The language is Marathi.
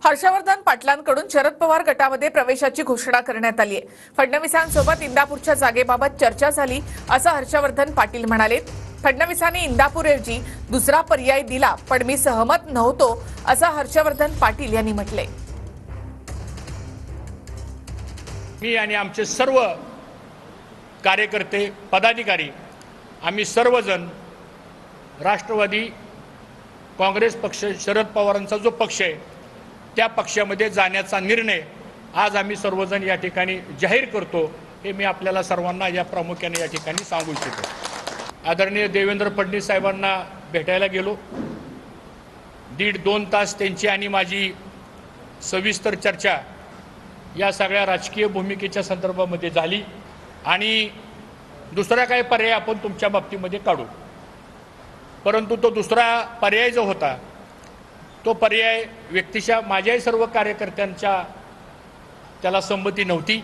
हर्षवर्धन पाटलांकडून शरद पवार गटामध्ये प्रवेशाची घोषणा करण्यात आली आहे। फडणवीसांसोबत इंदापूरच्या जागेबाबत चर्चा झाली असं हर्षवर्धन पाटील म्हणाले। फडणवीसांनी इंदापूरऐवजी दुसरा पर्याय दिला, पण मी सहमत नव्हतो असं हर्षवर्धन पाटील यांनी म्हटले। मी आणि आमचे सर्व कार्यकर्ते पदाधिकारी आम्ही सर्वजण राष्ट्रवादी काँग्रेस पक्ष शरद पवारांचा जो पक्ष आहे त्या पक्षामध्ये जाण्याचा निर्णय आज आम्ही सर्वजण या ठिकाणी जाहीर करतो। हे मी आपल्याला सर्वांना या प्रामुख्याने या ठिकाणी सांगू इच्छितो। आदरणीय देवेंद्र फडणवीस साहेबांना भेटायला गेलो। 1.5-2 तास त्यांची आणि माझी सविस्तर चर्चा या सगळ्या राजकीय भूमिकेच्या संदर्भामध्ये झाली आणि दुसरा काही पर्याय आपण तुमच्या बाबतीमध्ये काढू। परंतु तो दुसरा पर्याय जो होता तो पर्याय व्यक्तिशः माझ्याही सर्व कार्यकर्त्यांच्या त्याला संमती नव्हती।